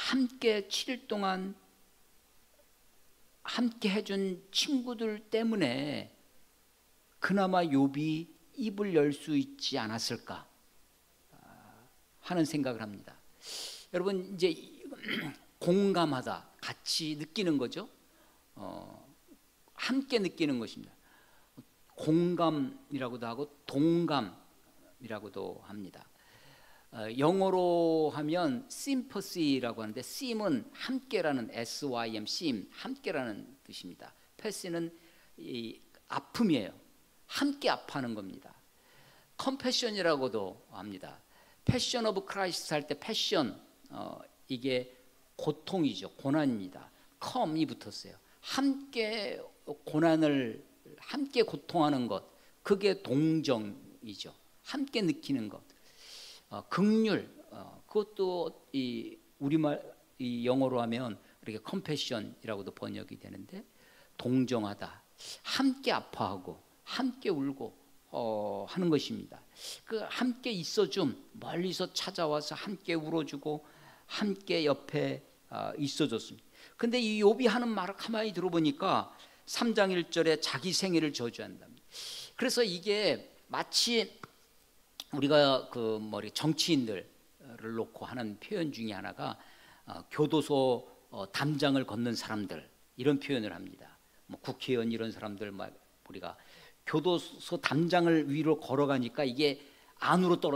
함께 7일 동안 함께 해준 친구들 때문에 그나마 욥이 입을 열 수 있지 않았을까 하는 생각을 합니다. 여러분, 이제 공감하다, 같이 느끼는 거죠. 함께 느끼는 것입니다. 공감이라고도 하고 동감이라고도 합니다. 영어로 하면 sympathy라고 하는데, sym은 함께라는, S-Y-M, sym, 함께라는 뜻입니다. 패시는 이 아픔이에요. 함께 아파하는 겁니다. compassion이라고도 합니다. passion of Christ 할 때 passion, 이게 고통이죠. 고난입니다. come이 붙었어요. 함께 고난을, 함께 고통하는 것, 그게 동정이죠. 함께 느끼는 것. 긍휼, 그것도 이 우리말, 이 영어로 하면 이렇게 compassion이라고도 번역이 되는데, 동정하다, 함께 아파하고 함께 울고 하는 것입니다. 그 함께 있어줌, 멀리서 찾아와서 함께 울어주고 함께 옆에 있어줬습니다. 근데 이 욥이 하는 말을 가만히 들어보니까 3장 1절에 자기 생애를 저주한답니다. 그래서 이게 마치 우리가 그 정치인들을 놓고 하는 표현 중에 하나가 교도소 담장을 걷는 사람들, 이런 표현을 합니다. 뭐 국회의원 이런 사람들, 막 우리가 교도소 담장을 위로 걸어가니까 이게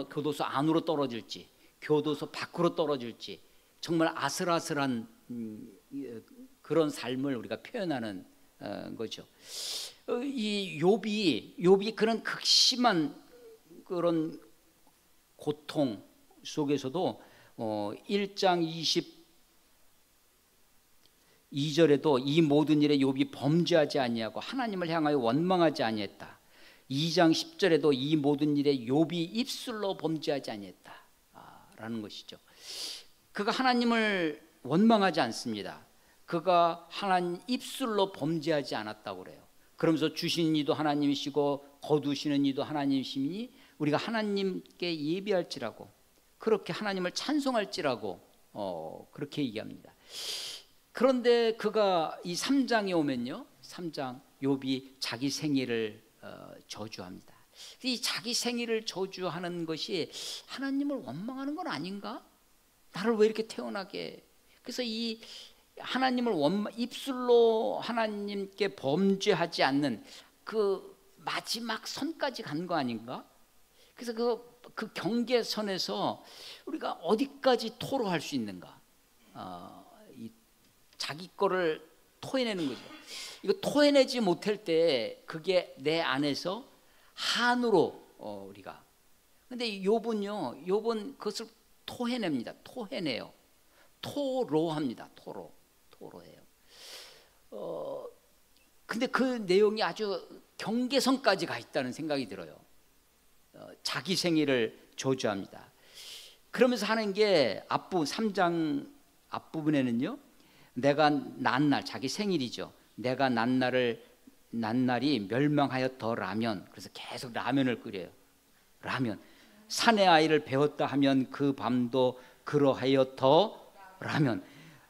교도소 안으로 떨어질지 교도소 밖으로 떨어질지 정말 아슬아슬한 그런 삶을 우리가 표현하는 거죠. 이 욥이 그런 극심한 그런 고통 속에서도 1장 22절에도 이 모든 일에 욥이 범죄하지 아니하고 하나님을 향하여 원망하지 아니했다. 2장 10절에도 이 모든 일에 욥이 입술로 범죄하지 아니했다 라는 것이죠. 그가 하나님을 원망하지 않습니다. 그가 하나님 입술로 범죄하지 않았다고 그래요. 그러면서 주시는 이도 하나님이시고 거두시는 이도 하나님이시니 우리가 하나님께 예비할지라고, 그렇게 하나님을 찬송할지라고 그렇게 얘기합니다. 그런데 그가 이 3장에 오면요, 3장 욥이 자기 생애를 저주합니다. 이 자기 생애를 저주하는 것이 하나님을 원망하는 건 아닌가? 나를 왜 이렇게 태어나게? 그래서 이 하나님을 입술로 하나님께 범죄하지 않는 그 마지막 선까지 간 거 아닌가? 그래서 그 경계선에서 우리가 어디까지 토로할 수 있는가? 자기 거를 토해내는 거죠. 이거 토해내지 못할 때 그게 내 안에서 한으로 우리가. 근데 욥은 그것을 토해냅니다. 토해내요. 토로합니다. 토로해요. 근데 그 내용이 아주 경계선까지 가 있다는 생각이 들어요. 자기 생애를 저주합니다. 그러면서 하는 게 3장 앞부분에는요, 내가 난 날, 자기 생일이죠. 내가 난 날이 멸망하였더라면, 그래서 계속 라면을 끓여요. 라면. 사내 아이를 배웠다 하면 그 밤도 그러하였더라면,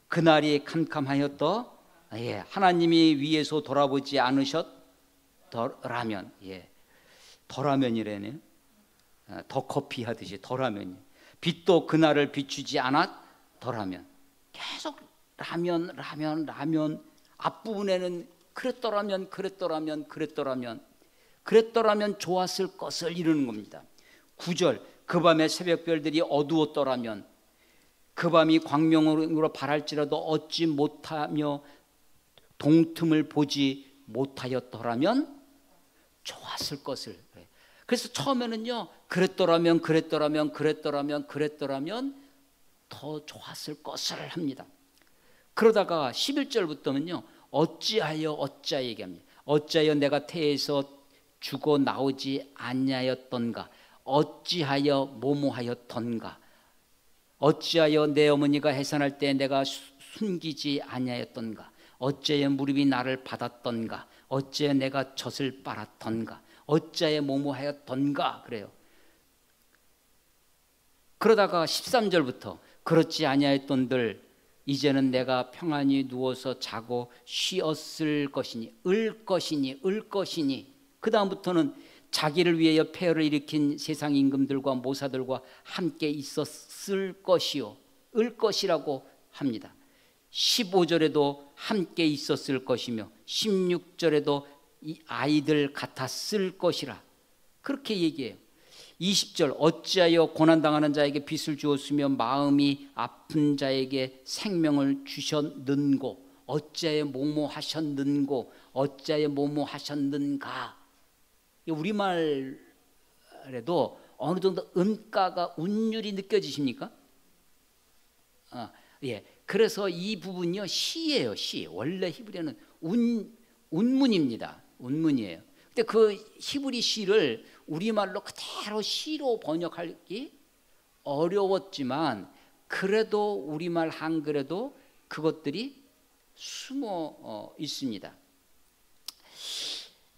그날이 캄캄하였더, 예, 하나님이 위에서 돌아보지 않으셨더라면, 예, 더라면이래네. 더 커피 하듯이 더라면이. 빛도 그날을 비추지 않았더라면. 계속 라면. 앞부분에는 그랬더라면 좋았을 것을 이루는 겁니다. 9절, 그 밤에 새벽별들이 어두웠더라면, 그 밤이 광명으로 발할지라도 얻지 못하며 동틈을 보지 못하였더라면 좋았을 것을. 그래서 처음에는요, 그랬더라면 더 좋았을 것을 합니다. 그러다가 11절부터는요, 어찌하여 얘기합니다. 어찌하여 내가 태에서 죽어 나오지 아니하였던가, 어찌하여 모모하였던가, 어찌하여 내 어머니가 해산할 때 내가 숨기지 아니하였던가, 어찌하여 무릎이 나를 받았던가, 어찌하여 내가 젖을 빨았던가, 어찌하여 모모하였던가 그래요. 그러다가 13절부터 그렇지 아니하였던들 이제는 내가 평안히 누워서 자고 쉬었을 것이니 을 것이니 그 다음부터는 자기를 위하여 폐허를 일으킨 세상 임금들과 모사들과 함께 있었을 것이요 을 것이라고 합니다. 15절에도 함께 있었을 것이며 16절에도 이 아이들 같았을 것이라 그렇게 얘기해요. 20절 어찌하여 고난당하는 자에게 빚을 주었으며 마음이 아픈 자에게 생명을 주셨는고 어찌하여 뭐뭐하셨는고 어찌하여 뭐뭐하셨는가. 우리말에도 어느 정도 음가가 운율이 느껴지십니까? 예. 그래서 이 부분이요 시예요. 시. 원래 히브리어는 운문입니다. 운문이에요. 근데 그 히브리 시를 우리말로 그대로 시로 번역하기 어려웠지만 그래도 우리말 한글에도 그것들이 숨어 있습니다.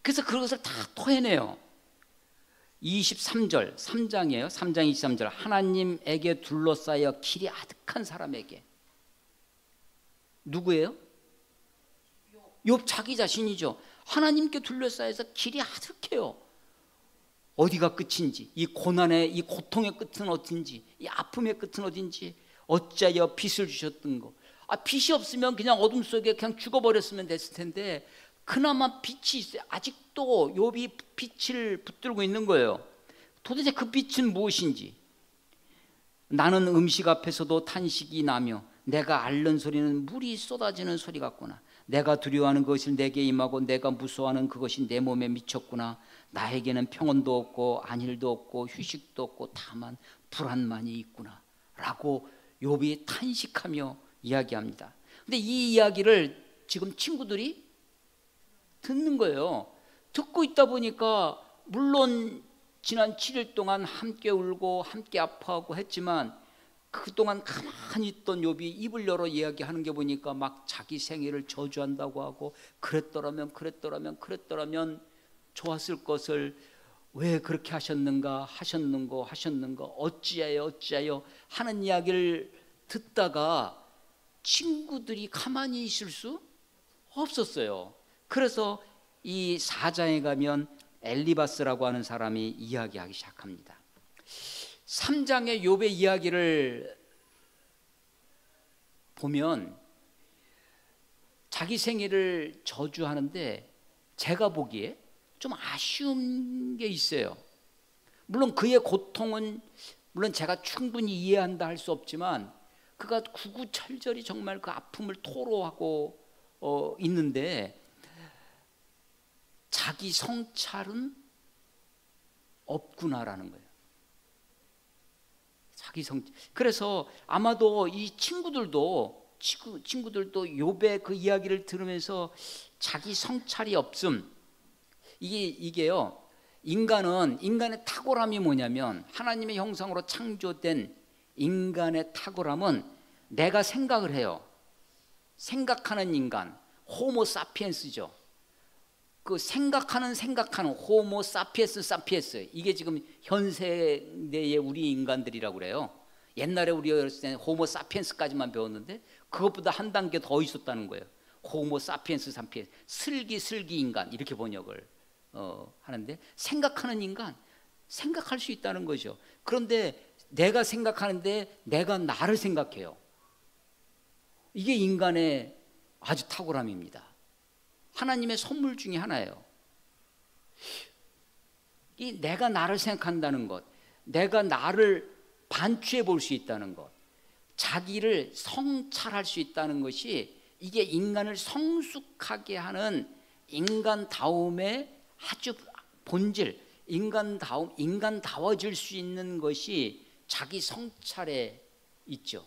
그래서 그것을 다 토해내요. 23절 3장이에요. 3장 23절 하나님에게 둘러싸여 길이 아득한 사람에게 누구예요? 욥 자기 자신이죠. 하나님께 둘러싸여서 길이 아득해요. 어디가 끝인지, 이 고난의, 이 고통의 끝은 어딘지, 이 아픔의 끝은 어딘지, 어찌하여 빚을 주셨던 거. 빚이 없으면 그냥 어둠 속에 그냥 죽어버렸으면 됐을 텐데, 그나마 빛이 있어요. 아직도 욥이 빛을 붙들고 있는 거예요. 도대체 그 빛은 무엇인지. 나는 음식 앞에서도 탄식이 나며, 내가 앓는 소리는 물이 쏟아지는 소리 같구나. 내가 두려워하는 것을 내게 임하고 내가 무서워하는 그것이 내 몸에 미쳤구나. 나에게는 평온도 없고 안일도 없고 휴식도 없고 다만 불안만이 있구나 라고 욥이 탄식하며 이야기합니다. 근데 이 이야기를 지금 친구들이 듣는 거예요. 듣고 있다 보니까 물론 지난 7일 동안 함께 울고 함께 아파하고 했지만 그동안 가만히 있던 욥이 입을 열어 이야기하는 게 보니까 막 자기 생애를 저주한다고 하고 그랬더라면 좋았을 것을 왜 그렇게 하셨는가 어찌하여 하는 이야기를 듣다가 친구들이 가만히 있을 수 없었어요. 그래서 이 4장에 가면 엘리바스라고 하는 사람이 이야기하기 시작합니다. 3장의 욥의 이야기를 보면 자기 생애를 저주하는데 제가 보기에 좀 아쉬운 게 있어요. 물론 그의 고통은 물론 제가 충분히 이해한다 할 수 없지만 그가 구구절절히 정말 그 아픔을 토로하고 있는데 자기 성찰은 없구나라는 거예요. 그래서 아마도 이 친구들도 욥의 그 이야기를 들으면서 자기 성찰이 없음. 이게요. 인간의 탁월함이 뭐냐면 하나님의 형상으로 창조된 인간의 탁월함은 내가 생각을 해요. 생각하는 인간, 호모 사피엔스죠. 그 생각하는 호모 사피엔스 이게 지금 현세대의 우리 인간들이라고 그래요. 옛날에 우리가 어렸을 때는 호모 사피엔스까지만 배웠는데 그것보다 한 단계 더 있었다는 거예요. 호모 사피엔스 슬기 인간 이렇게 번역을 하는데 생각하는 인간 생각할 수 있다는 거죠. 그런데 내가 생각하는데 내가 나를 생각해요. 이게 인간의 아주 탁월함입니다. 하나님의 선물 중에 하나예요. 이 내가 나를 생각한다는 것, 내가 나를 반추해 볼 수 있다는 것, 자기를 성찰할 수 있다는 것이 이게 인간을 성숙하게 하는 인간다움의 아주 본질, 인간다워질 수 있는 것이 자기 성찰에 있죠.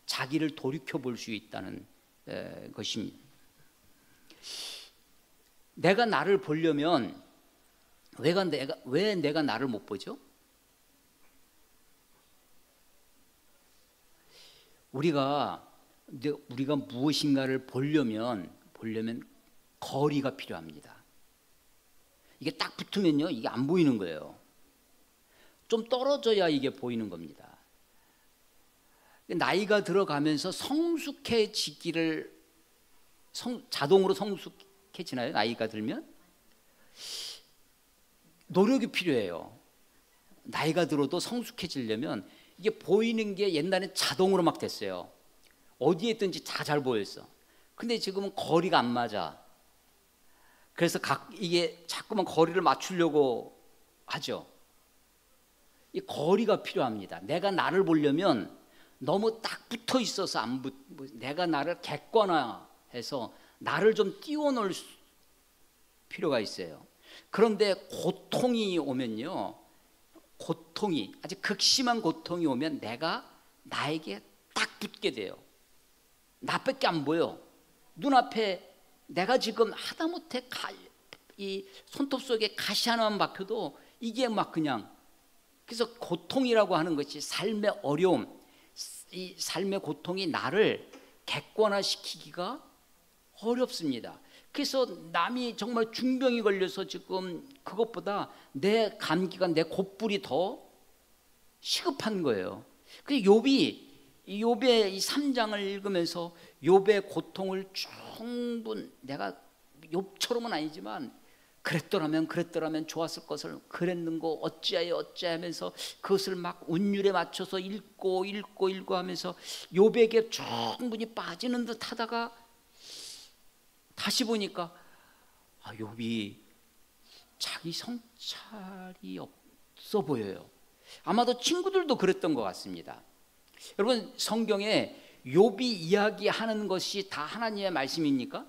자기를 돌이켜 볼 수 있다는 것입니다. 내가 나를 보려면 왜 내가 나를 못 보죠? 우리가 무엇인가를 보려면 거리가 필요합니다. 이게 딱 붙으면요, 이게 안 보이는 거예요. 좀 떨어져야 이게 보이는 겁니다. 나이가 들어가면서 성숙해지기를 자동으로 성숙해지나요? 나이가 들면? 노력이 필요해요. 나이가 들어도 성숙해지려면 이게 보이는 게 옛날엔 자동으로 막 됐어요. 어디에 있든지 다 잘 보였어. 근데 지금은 거리가 안 맞아. 그래서 이게 자꾸만 거리를 맞추려고 하죠. 이 거리가 필요합니다. 내가 나를 보려면 너무 딱 붙어 있어서 내가 나를 객관화해서 나를 좀 띄워놓을 필요가 있어요. 그런데 고통이 오면요, 고통이 아주 극심한 고통이 오면 내가 나에게 딱 붙게 돼요. 나밖에 안 보여. 눈앞에 내가 지금 하다못해 이 손톱 속에 가시 하나만 박혀도 이게 막 그냥, 그래서 고통이라고 하는 것이 삶의 어려움, 이 삶의 고통이 나를 객관화시키기가 어렵습니다. 그래서 남이 정말 중병이 걸려서 지금 그것보다 내 감기가, 내 곧불이 더 시급한 거예요. 그래서 욥의 이 3장을 읽으면서 욥의 고통을 내가 욥처럼은 아니지만 그랬더라면 좋았을 것을 그랬는고 어찌하여 하면서 그것을 막 운율에 맞춰서 읽고 하면서 욥에게 충분히 빠지는 듯 하다가 다시 보니까 욥이 자기 성찰이 없어 보여요. 아마도 친구들도 그랬던 것 같습니다. 여러분, 성경에 욥이 이야기하는 것이 다 하나님의 말씀입니까?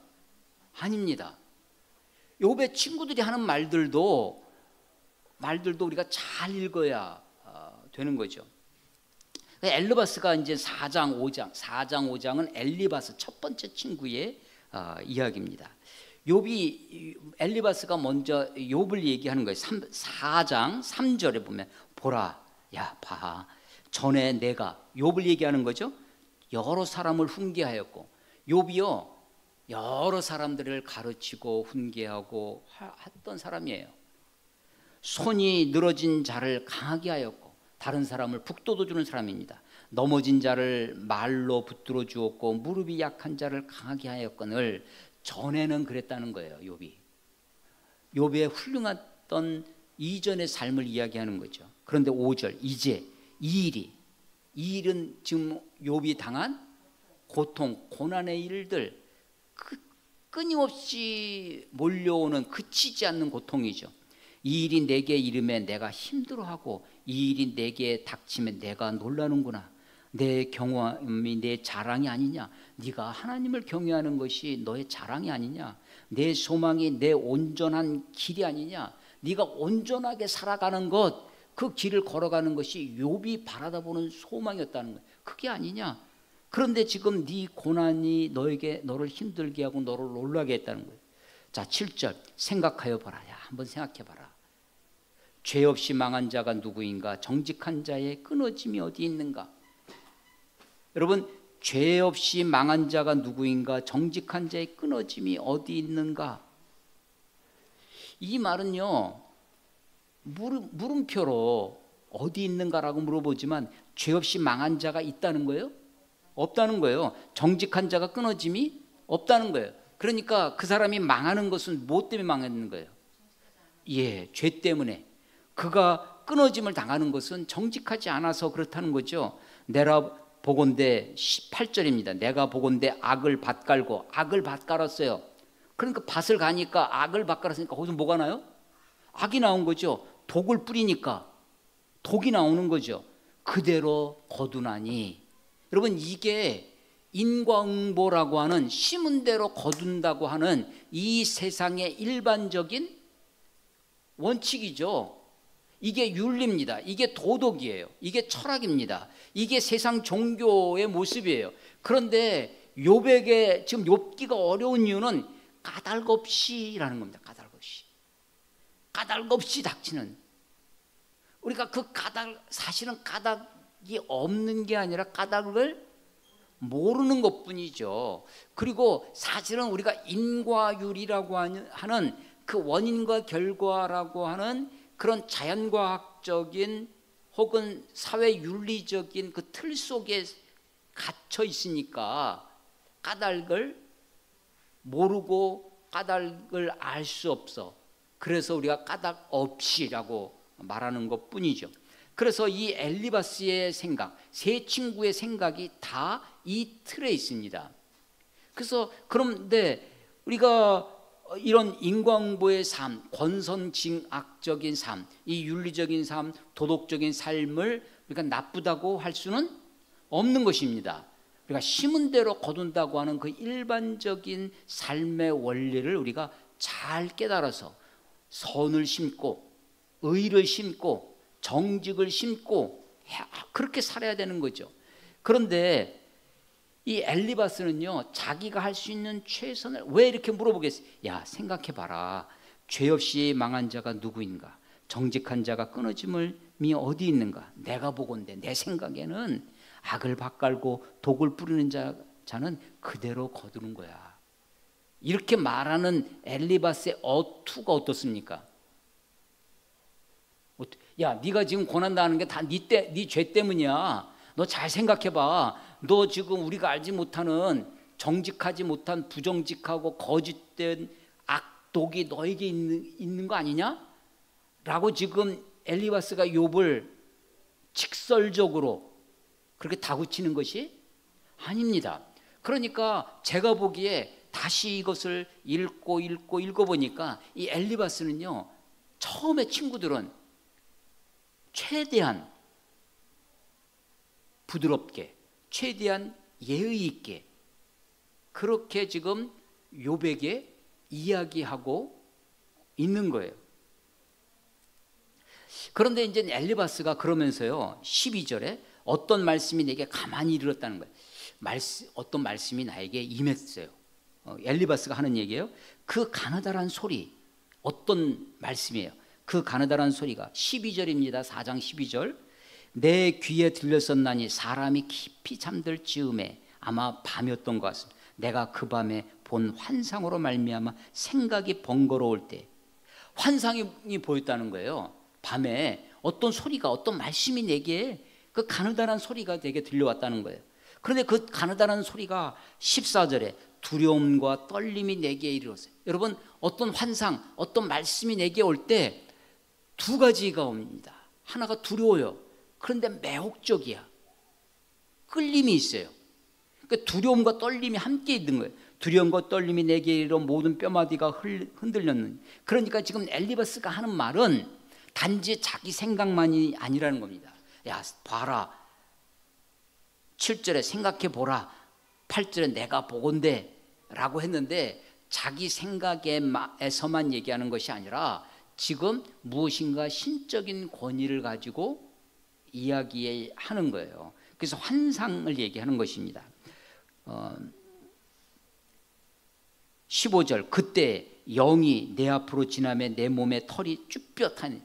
아닙니다. 욥의 친구들이 하는 말들도 우리가 잘 읽어야 되는 거죠. 엘리바스가 이제 4장 5장은 엘리바스 첫 번째 친구의 이야기입니다. 엘리바스가 먼저 욥을 얘기하는 거예요. 4장 3절에 보면 보라, 야 봐, 전에 내가, 욥을 얘기하는 거죠. 여러 사람을 훈계하였고, 욥이요 여러 사람들을 가르치고 훈계하고 했던 사람이에요. 손이 늘어진 자를 강하게 하였고 다른 사람을 북돋워 주는 사람입니다. 넘어진 자를 말로 붙들어 주었고 무릎이 약한 자를 강하게 하였거늘. 전에는 그랬다는 거예요. 욥의 훌륭했던 이전의 삶을 이야기하는 거죠. 그런데 5절, 이제 이 일은 지금 욥이 당한 고통, 고난의 일들, 끊임없이 몰려오는 그치지 않는 고통이죠. 이 일이 내게 이름에 내가 힘들어하고 이 일이 내게 닥치면 내가 놀라는구나. 내 경험이 내 자랑이 아니냐. 네가 하나님을 경외하는 것이 너의 자랑이 아니냐. 내 소망이 내 온전한 길이 아니냐. 네가 온전하게 살아가는 것, 그 길을 걸어가는 것이 욥이 바라다보는 소망이었다는 거예요. 그게 아니냐. 그런데 지금 네 고난이 너를 힘들게 하고 너를 놀라게 했다는 거예요. 자, 7절, 생각하여 봐라. 야, 한번 생각해 봐라. 죄 없이 망한 자가 누구인가? 정직한 자의 끊어짐이 어디 있는가? 여러분, 죄 없이 망한 자가 누구인가? 정직한 자의 끊어짐이 어디 있는가? 이 말은요, 물음표로 어디 있는가라고 물어보지만 죄 없이 망한 자가 있다는 거예요? 없다는 거예요. 정직한 자가 끊어짐이 없다는 거예요. 그러니까 그 사람이 망하는 것은 무엇 때문에 망하는 거예요? 예, 죄 때문에. 그가 끊어짐을 당하는 것은 정직하지 않아서 그렇다는 거죠. 내가 보건대 18절입니다. 내가 보건대 악을 밭갈고, 악을 밭갈았어요. 그러니까 밭을 가니까 악을 밭갈았으니까 거기서 뭐가 나요? 악이 나온 거죠. 독을 뿌리니까 독이 나오는 거죠. 그대로 거두나니. 여러분, 이게 인과응보라고 하는 심은 대로 거둔다고 하는 이 세상의 일반적인 원칙이죠. 이게 윤리입니다. 이게 도덕이에요. 이게 철학입니다. 이게 세상 종교의 모습이에요. 그런데 욥에게 지금 욥기가 어려운 이유는 까닭없이라는 겁니다. 까닭없이 닥치는. 우리가 그 사실은 까닭이 없는 게 아니라 까닭을 모르는 것뿐이죠. 그리고 사실은 우리가 인과율이라고 하는 그 원인과 결과라고 하는 그런 자연과학적인 혹은 사회윤리적인 그 틀 속에 갇혀 있으니까 까닭을 모르고 까닭을 알 수 없어. 그래서 우리가 까닭 없이라고 말하는 것 뿐이죠. 그래서 이 엘리바스의 생각, 세 친구의 생각이 다 이 틀에 있습니다. 그래서 그런데 우리가 이런 인과응보의 삶, 권선징악적인 삶, 이 윤리적인 삶, 도덕적인 삶을 우리가 나쁘다고 할 수는 없는 것입니다. 우리가 심은 대로 거둔다고 하는 그 일반적인 삶의 원리를 우리가 잘 깨달아서 선을 심고 의를 심고 정직을 심고 그렇게 살아야 되는 거죠. 그런데 이 엘리바스는요, 자기가 할 수 있는 최선을 왜 이렇게 물어보겠어요? 야, 생각해봐라. 죄 없이 망한 자가 누구인가? 정직한 자가 끊어짐이 어디 있는가? 내가 보건대 내 생각에는 악을 밭갈고 독을 뿌리는 자는 그대로 거두는 거야. 이렇게 말하는 엘리바스의 어투가 어떻습니까? 야, 네가 지금 고난당하는 게 다 네 죄 때문이야. 너 잘 생각해봐. 너 지금 우리가 알지 못하는 정직하지 못한 부정직하고 거짓된 악독이 너에게 있는 거 아니냐? 라고 지금 엘리바스가 욥을 직설적으로 그렇게 다구치는 것이 아닙니다. 그러니까 제가 보기에 다시 이것을 읽어보니까 이 엘리바스는요, 처음에 친구들은 최대한 부드럽게, 최대한 예의 있게 그렇게 지금 욥에게 이야기하고 있는 거예요. 그런데 이제 엘리바스가 그러면서요, 12절에 어떤 말씀이 내게 가만히 이르렀다는 거예요. 어떤 말씀이 나에게 임했어요. 엘리바스가 하는 얘기예요. 그 가느다란 소리, 어떤 말씀이에요? 그 가느다란 소리가 12절입니다. 4장 12절. 내 귀에 들렸었나니 사람이 깊이 잠들 즈음에 아마 밤이었던 것 같습니다. 내가 그 밤에 본 환상으로 말미암아 생각이 번거로울 때 환상이 보였다는 거예요. 밤에 어떤 소리가, 어떤 말씀이 내게 그 가느다란 소리가 내게 들려왔다는 거예요. 그런데 그 가느다란 소리가 14절에 두려움과 떨림이 내게 이르렀어요. 여러분, 어떤 환상, 어떤 말씀이 내게 올 때 두 가지가 옵니다. 하나가 두려워요. 그런데 매혹적이야. 끌림이 있어요. 그러니까 두려움과 떨림이 함께 있는 거예요. 두려움과 떨림이 내게 이르러 모든 뼈마디가 흔들렸는. 그러니까 지금 엘리바스가 하는 말은 단지 자기 생각만이 아니라는 겁니다. 야, 봐라. 7절에 생각해 보라. 8절에 내가 보건대 라고 했는데 자기 생각에서만 얘기하는 것이 아니라 지금 무엇인가 신적인 권위를 가지고 이야기하는 거예요. 그래서 환상을 얘기하는 것입니다. 15절 그때 영이 내 앞으로 지나며 내 몸에 털이 쭈뼛한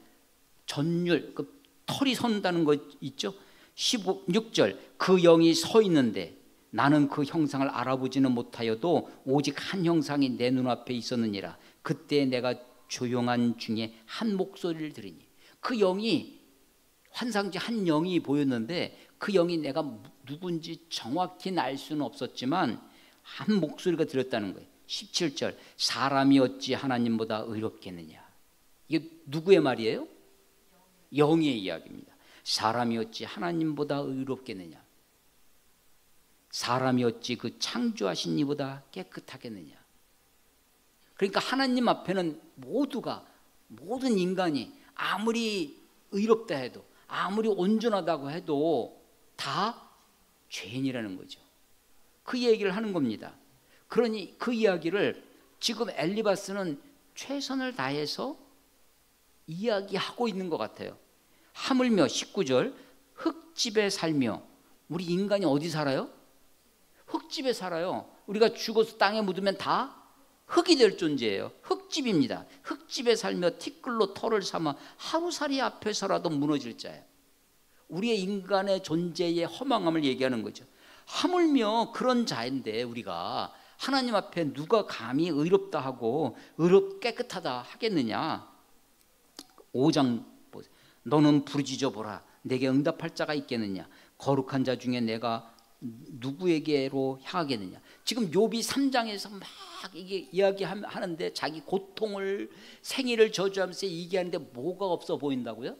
전율, 그 털이 선다는 거 있죠. 16절 그 영이 서 있는데 나는 그 형상을 알아보지는 못하여도 오직 한 형상이 내 눈앞에 있었느니라. 그때 내가 조용한 중에 한 목소리를 들으니 그 영이 환상지 한 영이 보였는데 그 영이 내가 누군지 정확히 알 수는 없었지만 한 목소리가 들렸다는 거예요. 17절 사람이 어찌 하나님보다 의롭겠느냐. 이게 누구의 말이에요? 영의 이야기입니다. 사람이 어찌 하나님보다 의롭겠느냐. 사람이 어찌 그 창조하신 이보다 깨끗하겠느냐. 그러니까 하나님 앞에는 모든 인간이 아무리 의롭다 해도 아무리 온전하다고 해도 다 죄인이라는 거죠. 그 얘기를 하는 겁니다. 그러니 그 이야기를 지금 엘리바스는 최선을 다해서 이야기하고 있는 것 같아요. 하물며 19절 흙집에 살며, 우리 인간이 어디 살아요? 흙집에 살아요. 우리가 죽어서 땅에 묻으면 다 흙이 될 존재예요. 흙집입니다. 흙집에 살며 티끌로 털을 삼아 하루살이 앞에서라도 무너질 자예요. 우리의 인간의 존재의 허망함을 얘기하는 거죠. 하물며 그런 자인데 우리가 하나님 앞에 누가 감히 의롭다 하고 깨끗하다 하겠느냐. 5장 보세요. 너는 부르짖어 보라. 내게 응답할 자가 있겠느냐. 거룩한 자 중에 내가 누구에게로 향하겠느냐. 지금 욥이 3장에서 막 이게 이야기하는데 자기 고통을 생애를 저주하면서 얘기하는데 뭐가 없어 보인다고요?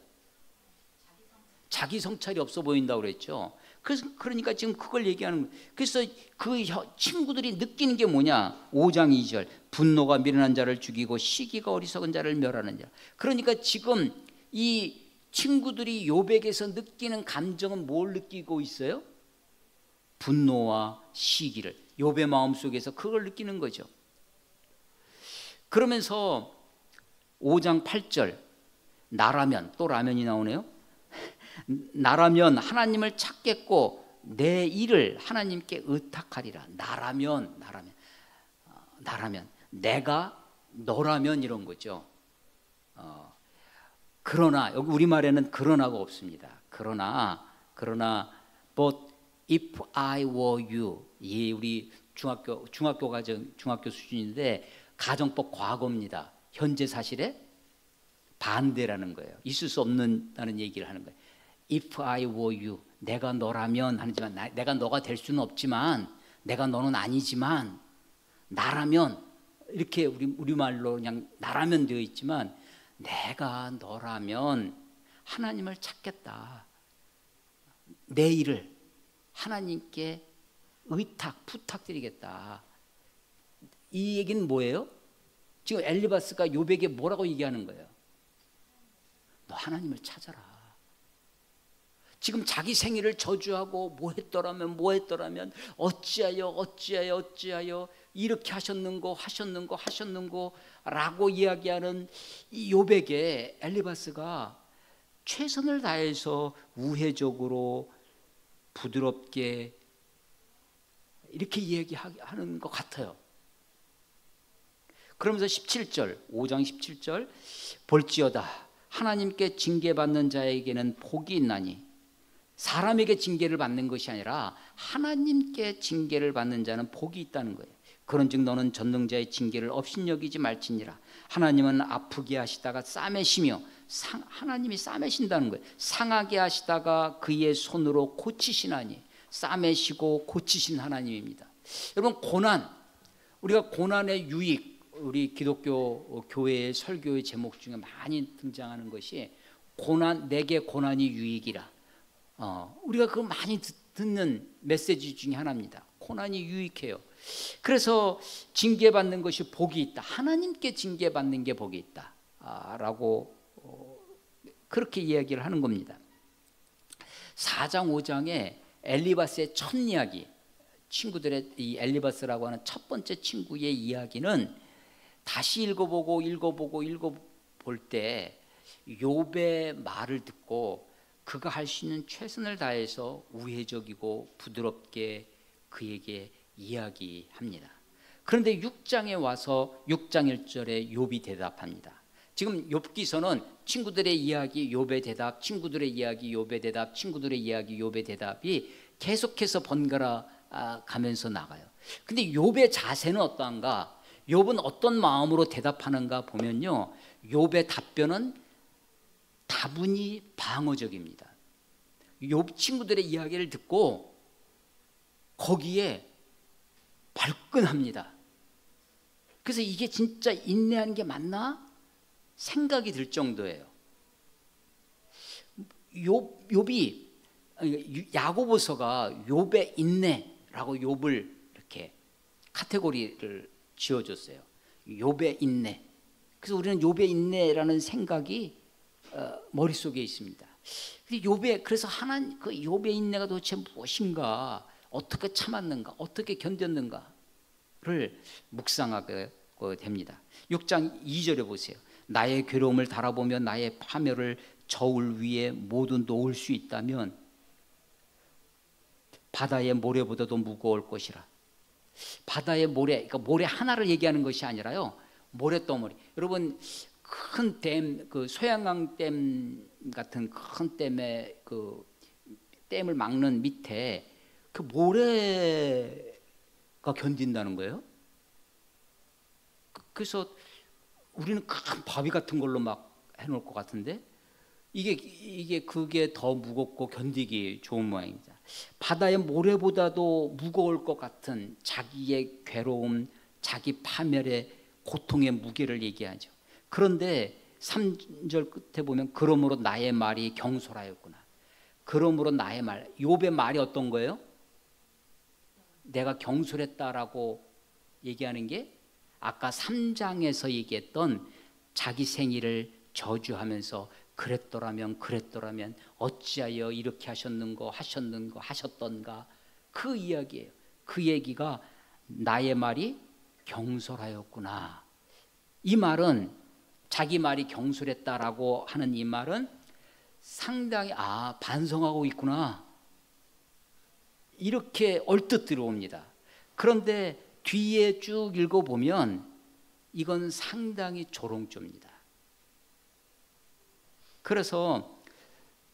자기 성찰이 없어 보인다고 그랬죠. 그러니까 지금 그걸 얘기하는 거예요. 그래서 그 친구들이 느끼는 게 뭐냐? 5장 2절 분노가 미련한 자를 죽이고 시기가 어리석은 자를 멸하는 자. 그러니까 지금 이 친구들이 욥에게서 느끼는 감정은 뭘 느끼고 있어요? 분노와 시기를. 욥의 마음속에서 그걸 느끼는 거죠. 그러면서 5장 8절 나라면, 또 라면이 나오네요. 나라면 하나님을 찾겠고 내 일을 하나님께 의탁하리라. 나라면 내가 너라면 이런 거죠. 그러나 여기 우리말에는 그러나가 없습니다. 그러나 but if I were you, 이 우리 중학교 수준인데 가정법 과거입니다. 현재 사실에 반대라는 거예요. 있을 수 없는다는 얘기를 하는 거예요. If I were you, 내가 너라면 하지만 내가 너가 될 수는 없지만, 내가 너는 아니지만 나라면, 이렇게 우리말로 그냥 나라면 되어 있지만 내가 너라면 하나님을 찾겠다. 내 일을 하나님께 부탁드리겠다. 이 얘기는 뭐예요? 지금 엘리바스가 욥에게 뭐라고 얘기하는 거예요? 너 하나님을 찾아라. 지금 자기 생일을 저주하고 뭐 했더라면 어찌하여 이렇게 하셨는고 라고 이야기하는 이 욥에게 엘리바스가 최선을 다해서 우회적으로 부드럽게 이렇게 이야기하는 것 같아요. 그러면서 17절, 5장 17절 볼지어다 하나님께 징계받는 자에게는 복이 있나니, 사람에게 징계를 받는 것이 아니라 하나님께 징계를 받는 자는 복이 있다는 거예요. 그런즉 너는 전능자의 징계를 업신여기지 말지니라. 하나님은 아프게 하시다가 싸매시며, 하나님이 싸매신다는 거예요. 상하게 하시다가 그의 손으로 고치시나니, 싸매시고 고치신 하나님입니다. 여러분, 고난, 우리가 고난의 유익, 우리 기독교 교회의 설교의 제목 중에 많이 등장하는 것이 내게 고난이 유익이라. 우리가 그거 많이 듣는 메시지 중에 하나입니다. 고난이 유익해요. 그래서 징계받는 것이 복이 있다. 하나님께 징계받는 게 복이 있다. 라고 그렇게 이야기를 하는 겁니다. 4장 5장에 엘리바스의 첫 이야기, 친구들의 이 엘리바스라고 하는 첫 번째 친구의 이야기는 다시 읽어볼 때 욥의 말을 듣고 그가 할 수 있는 최선을 다해서 우회적이고 부드럽게 그에게 이야기합니다. 그런데 6장에 와서 6장 1절에 욥이 대답합니다. 지금 욥기서는 친구들의 이야기, 욥의 대답, 친구들의 이야기, 욥의 대답, 친구들의 이야기, 욥의 대답이 계속해서 번갈아 가면서 나가요. 근데 욥의 자세는 어떠한가? 욥은 어떤 마음으로 대답하는가 보면요, 욥의 답변은 다분히 방어적입니다. 욥 친구들의 이야기를 듣고 거기에 발끈합니다. 그래서 이게 진짜 인내하는 게 맞나? 생각이 들 정도예요. 욥이, 야고보서가 욥의 인내라고 욥을 이렇게 카테고리를 지어줬어요. 욥의 인내. 그래서 우리는 욥의 인내라는 생각이 머릿속에 있습니다. 그래서 하나님, 그 욥의 인내가 도대체 무엇인가, 어떻게 참았는가, 어떻게 견뎠는가를 묵상하게 됩니다. 6장 2절에 보세요. 나의 괴로움을 달아보며 나의 파멸을 저울 위에 모두 놓을 수 있다면 바다의 모래보다도 무거울 것이라. 바다의 모래, 그러니까 모래 하나를 얘기하는 것이 아니라요, 모래덩어리. 여러분, 큰 댐, 그 소양강 댐 같은 큰 댐의 그 댐을 막는 밑에 그 모래가 견딘다는 거예요. 그래서 우리는 큰 바위 같은 걸로 막 해놓을 것 같은데 그게 더 무겁고 견디기 좋은 모양입니다. 바다의 모래보다도 무거울 것 같은 자기의 괴로움, 자기 파멸의 고통의 무게를 얘기하죠. 그런데 3절 끝에 보면 그러므로 나의 말이 경솔하였구나. 그러므로 나의 말, 욥의 말이 어떤 거예요? 내가 경솔했다라고 얘기하는 게 아까 3장에서 얘기했던 자기 생일을 저주하면서 그랬더라면 어찌하여 이렇게 하셨던가 그 이야기예요. 그 얘기가 나의 말이 경솔하였구나. 이 말은 자기 말이 경솔했다라고 하는 이 말은 상당히 반성하고 있구나 이렇게 얼뜻 들어옵니다. 그런데 뒤에 쭉 읽어보면 이건 상당히 조롱조입니다. 그래서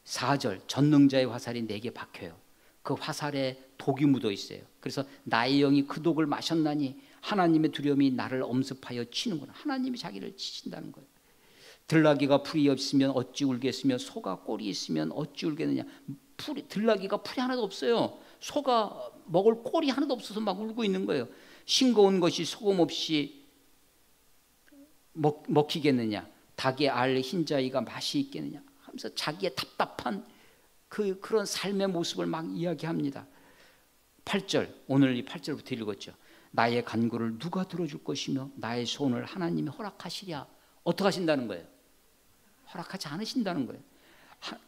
4절 전능자의 화살이 내게 박혀요. 그 화살에 독이 묻어 있어요. 그래서 나의 영이 그 독을 마셨나니 하나님의 두려움이 나를 엄습하여 치는구나. 하나님이 자기를 치신다는 거예요. 들나귀가 풀이 없으면 어찌 울겠으며 소가 꼴이 있으면 어찌 울겠느냐. 들나귀가 풀이 하나도 없어요. 소가 먹을 꼴이 하나도 없어서 막 울고 있는 거예요. 싱거운 것이 소금 없이 먹히겠느냐. 닭의 알 흰자위가 맛이 있겠느냐 하면서 자기의 답답한 그런 삶의 모습을 막 이야기합니다. 8절, 오늘 이 8절부터 읽었죠. 나의 간구를 누가 들어줄 것이며 나의 소원을 하나님이 허락하시랴. 어떻게 하신다는 거예요? 허락하지 않으신다는 거예요.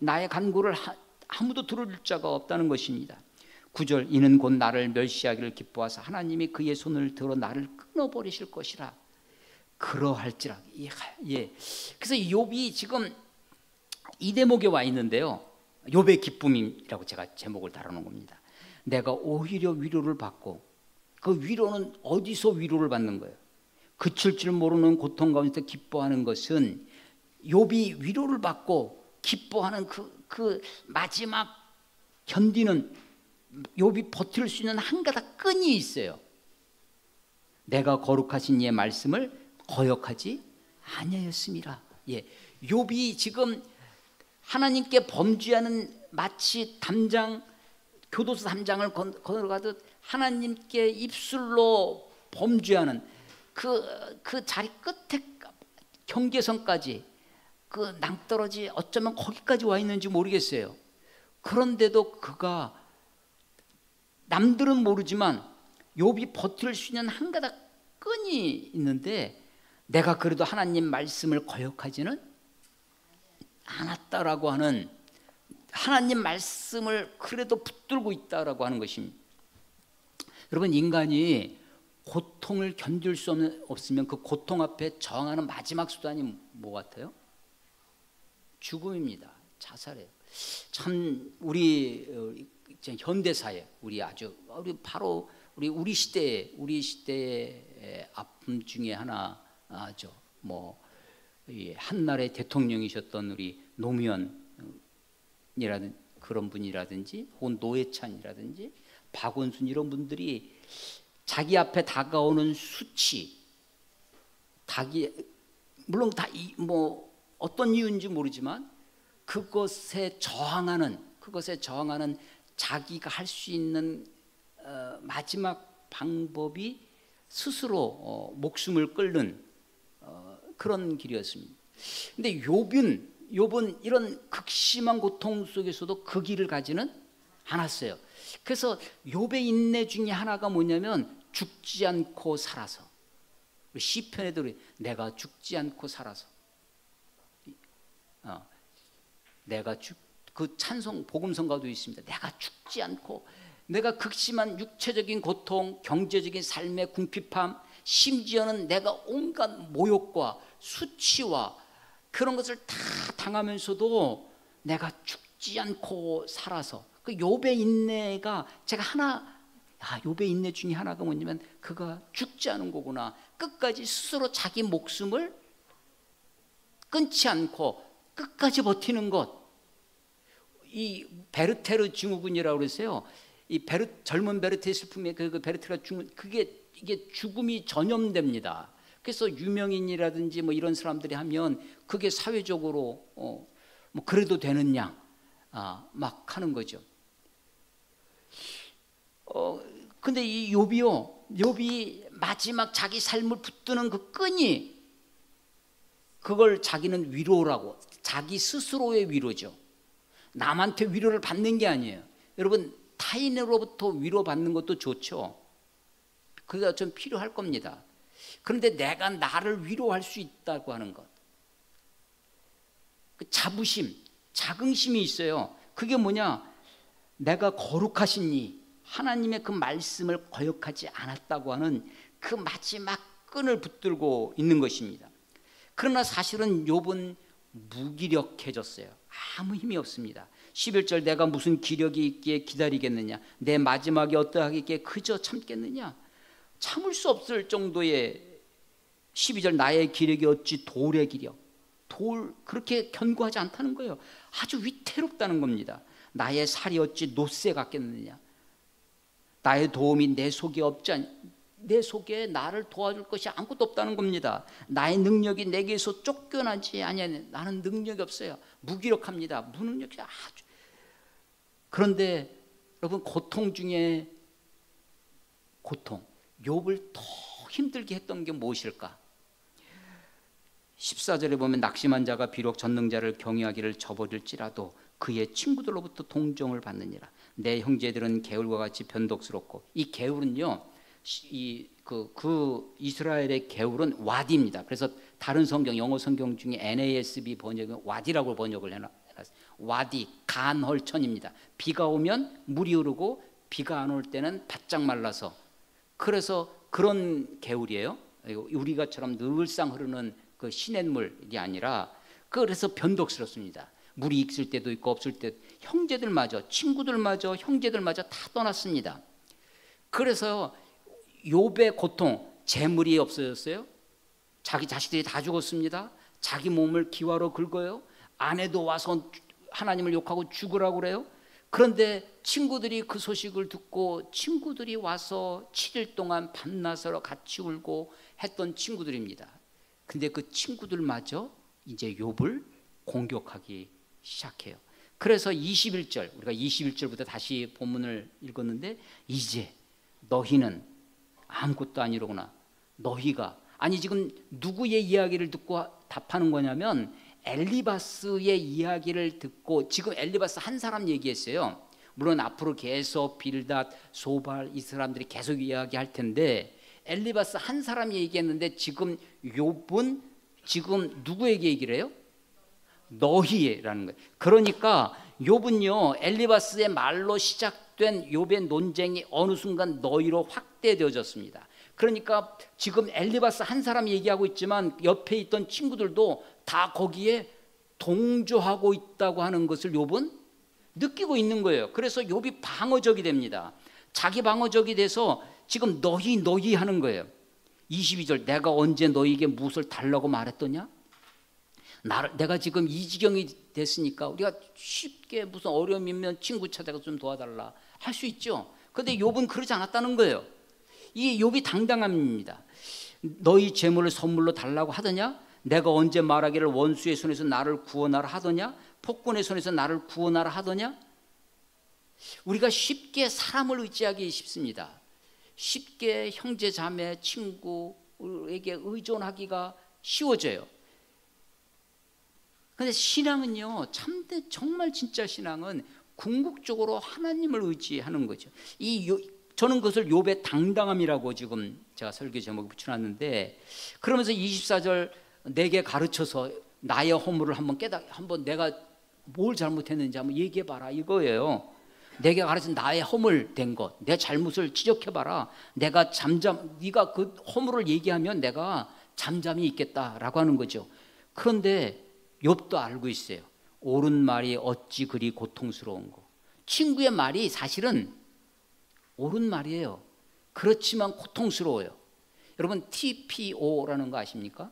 나의 간구를 아무도 들어줄 자가 없다는 것입니다. 9절, 이는 곧 나를 멸시하기를 기뻐하사 하나님이 그의 손을 들어 나를 끊어버리실 것이라. 그러할지라. 예. 그래서 욥이 지금 이 대목에 와 있는데요. 욥의 기쁨이라고 제가 제목을 달아놓은 겁니다. 내가 오히려 위로를 받고, 그 위로는 어디서 위로를 받는 거예요? 그칠 줄 모르는 고통 가운데 기뻐하는 것은 욥이 위로를 받고 기뻐하는 그 마지막 견디는 욥이 버틸 수 있는 한 가닥 끈이 있어요. 내가 거룩하신 이의 말씀을 거역하지 아니하였음이라. 예, 욥이 지금 하나님께 범죄하는 마치 교도소 담장을 걸어가듯 하나님께 입술로 범죄하는 그 자리 끝에 경계선까지 그 낭떠러지 어쩌면 거기까지 와 있는지 모르겠어요. 그런데도 그가 남들은 모르지만 욥이 버틸 수 있는 한 가닥 끈이 있는데 내가 그래도 하나님 말씀을 거역하지는 않았다라고 하는, 하나님 말씀을 그래도 붙들고 있다라고 하는 것입니다. 여러분, 인간이 고통을 견딜 수 없으면 그 고통 앞에 저항하는 마지막 수단이 뭐 같아요? 죽음입니다. 자살이에요. 참 우리 현대사회, 우리 바로 우리 시대의 아픔 중에 하나죠. 한나라의 대통령이셨던 우리 노무현이라든 그런 분이라든지, 혹은 노회찬이라든지 박원순 이런 분들이 자기 앞에 다가오는 수치, 물론 어떤 이유인지 모르지만 그것에 저항하는 자기가 할 수 있는 마지막 방법이 스스로 목숨을 끊는 그런 길이었습니다. 근데 욥은 이런 극심한 고통 속에서도 그 길을 가지는 않았어요. 그래서 욥의 인내 중에 하나가 뭐냐면 죽지 않고 살아서. 시편에도 내가 죽지 않고 살아서. 그 찬송 복음성가도 있습니다. 내가 죽지 않고, 내가 극심한 육체적인 고통, 경제적인 삶의 궁핍함, 심지어는 내가 온갖 모욕과 수치와 그런 것을 다 당하면서도 내가 죽지 않고 살아서, 그 욥의 인내가 욥의 인내 중에 하나가 뭐냐면 그가 죽지 않은 거구나. 끝까지 스스로 자기 목숨을 끊지 않고 끝까지 버티는 것. 이 베르테르 증후군이라고 그랬어요. 젊은 베르테의 슬픔에 그 베르테가 죽는, 이게 죽음이 전염됩니다. 그래서 유명인이라든지 이런 사람들이 하면 그게 사회적으로 그래도 되는 양 막 하는 거죠. 근데 이 욥이 마지막 자기 삶을 붙드는 그 끈이, 그걸 자기는 위로라고, 자기 스스로의 위로죠. 남한테 위로를 받는 게 아니에요. 여러분, 타인으로부터 위로받는 것도 좋죠. 그게 좀 필요할 겁니다. 그런데 내가 나를 위로할 수 있다고 하는 것, 그 자부심, 자긍심이 있어요. 그게 뭐냐? 내가 거룩하신 이 하나님의 그 말씀을 거역하지 않았다고 하는 그 마지막 끈을 붙들고 있는 것입니다. 그러나 사실은 욥은 무기력해졌어요. 아무 힘이 없습니다. 11절, 내가 무슨 기력이 있기에 기다리겠느냐, 내 마지막이 어떠하기에 그저 참겠느냐. 참을 수 없을 정도의 12절, 나의 기력이 어찌 돌의 기력, 그렇게 견고하지 않다는 거예요. 아주 위태롭다는 겁니다. 나의 살이 어찌 노새 같겠느냐, 나의 도움이 내 속에 없지 내 속에 나를 도와줄 것이 아무것도 없다는 겁니다. 나의 능력이 내게서 쫓겨나지 아니하네. 나는 능력이 없어요. 무기력합니다. 무능력이 아주. 그런데 여러분, 고통 중에 고통, 욥을 더 힘들게 했던 게 무엇일까? 14절에 보면, 낙심한 자가 비록 전능자를 경외하기를 저버릴지라도 그의 친구들로부터 동정을 받느니라. 내 형제들은 개울과 같이 변덕스럽고, 이 개울은요, 그 이스라엘의 개울은 와디입니다. 그래서 다른 성경, 영어 성경 중에 NASB 번역은 와디라고 번역을 해놨어요. 와디, 간헐천입니다. 비가 오면 물이 흐르고 비가 안 올 때는 바짝 말라서, 그래서 그런 개울이에요. 우리가처럼 늘상 흐르는 그 시냇물이 아니라, 그래서 변덕스럽습니다. 물이 있을 때도 있고 없을 때, 형제들마저, 친구들마저, 형제들마저 다 떠났습니다. 그래서 욥의 고통, 재물이 없어졌어요. 자기 자식들이 다 죽었습니다. 자기 몸을 기와로 긁어요. 아내도 와서 하나님을 욕하고 죽으라고 그래요. 그런데 친구들이 그 소식을 듣고 친구들이 와서 7일 동안 밤낮으로 같이 울고 했던 친구들입니다. 근데 그 친구들마저 이제 욥을 공격하기 시작해요. 그래서 21절, 우리가 21절부터 다시 본문을 읽었는데, 이제 너희는 아무것도 아니로구나. 너희가, 아니 지금 누구의 이야기를 듣고 답하는 거냐면, 엘리바스의 이야기를 듣고, 지금 엘리바스 한 사람 얘기했어요. 물론 앞으로 계속 빌닷, 소발, 이 사람들이 계속 이야기할 텐데, 엘리바스 한 사람이 얘기했는데, 지금 욥은 지금 누구에게 얘기를 해요? 너희라는 거예요. 그러니까 욥은요, 엘리바스의 말로 시작된 욥의 논쟁이 어느 순간 너희로 확대되어졌습니다. 그러니까 지금 엘리바스 한 사람이 얘기하고 있지만 옆에 있던 친구들도 다 거기에 동조하고 있다고 하는 것을 욥은 느끼고 있는 거예요. 그래서 욥이 방어적이 됩니다. 자기 방어적이 돼서 지금 너희 하는 거예요. 22절, 내가 언제 너희에게 무엇을 달라고 말했더냐? 내가 지금 이 지경이 됐으니까 우리가 쉽게 무슨 어려움이면 친구 찾아가 좀 도와달라 할 수 있죠. 그런데 욥은 그러지 않았다는 거예요. 이게 욥이 당당함입니다. 너희 재물을 선물로 달라고 하더냐? 내가 언제 말하기를 원수의 손에서 나를 구원하라 하더냐? 폭군의 손에서 나를 구원하라 하더냐? 우리가 쉽게 사람을 의지하기 쉽습니다. 쉽게 형제 자매 친구에게 의존하기가 쉬워져요. 그런데 신앙은요, 참된 정말 진짜 신앙은 궁극적으로 하나님을 의지하는 거죠. 저는 그것을 욥의 당당함이라고 지금 제가 설교 제목에 붙여놨는데, 그러면서 24절, 내게 가르쳐서 나의 허물을 한번 내가 뭘 잘못했는지 한번 얘기해봐라 이거예요. 내게 가르친 나의 허물 된 것, 내 잘못을 지적해봐라. 네가 그 허물을 얘기하면 내가 잠잠히 있겠다라고 하는 거죠. 그런데 욥도 알고 있어요. 옳은 말이 어찌 그리 고통스러운 거. 친구의 말이 사실은 옳은 말이에요. 그렇지만 고통스러워요. 여러분, TPO라는 거 아십니까?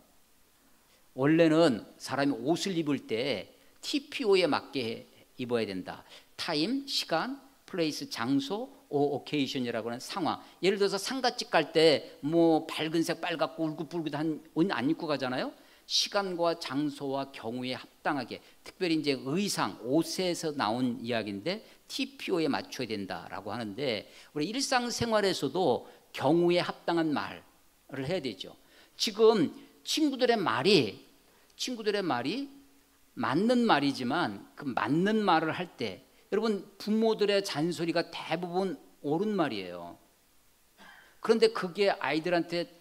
원래는 사람이 옷을 입을 때 TPO에 맞게 입어야 된다. 타임, 시간, 플레이스, 장소, 오케이션이라고 하는 상황. 예를 들어서 상가집 갈 때 뭐 밝은색 빨갛고 울긋불긋한 옷 안 입고 가잖아요. 시간과 장소와 경우에 합당하게, 특별히 이제 의상, 옷에서 나온 이야기인데, TPO에 맞춰야 된다라고 하는데 우리 일상생활에서도 경우에 합당한 말을 해야 되죠. 지금 친구들의 말이 맞는 말이지만 그 맞는 말을 할 때 여러분 부모들의 잔소리가 대부분 옳은 말이에요. 그런데 그게 아이들한테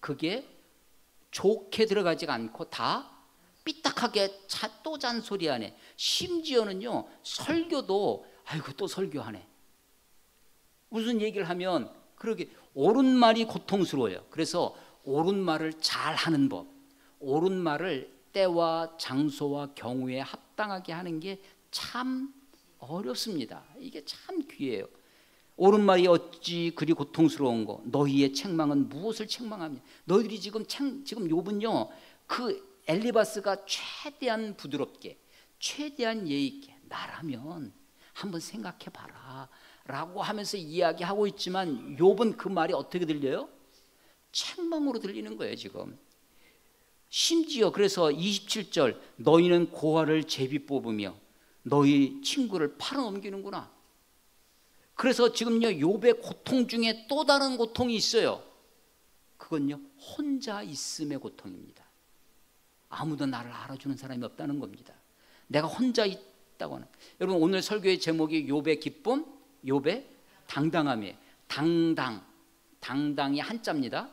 그게 좋게 들어가지가 않고 다 삐딱하게 또 잔소리하네. 심지어는요 설교도 아이고 또 설교하네. 무슨 얘기를 하면 그러게 옳은 말이 고통스러워요. 그래서 옳은 말을 잘 하는 법, 옳은 말을 때와 장소와 경우에 합당하게 하는 게 참 어렵습니다. 이게 참 귀해요. 옳은 말이 어찌 그리 고통스러운 거 너희의 책망은 무엇을 책망하냐. 너희들이 지금 욥은요 그 엘리바스가 최대한 부드럽게 최대한 예의 있게 나라면 한번 생각해 봐라 라고 하면서 이야기하고 있지만 욥은 그 말이 어떻게 들려요? 책망으로 들리는 거예요. 지금 심지어 그래서 27절 너희는 고아를 제비 뽑으며 너희 친구를 팔아넘기는구나. 그래서 지금요 욥의 고통 중에 또 다른 고통이 있어요. 그건요 혼자 있음의 고통입니다. 아무도 나를 알아주는 사람이 없다는 겁니다. 내가 혼자 있다고 하는. 여러분 오늘 설교의 제목이 욥의 기쁨, 욥의 당당함이에요. 당당이 한자입니다.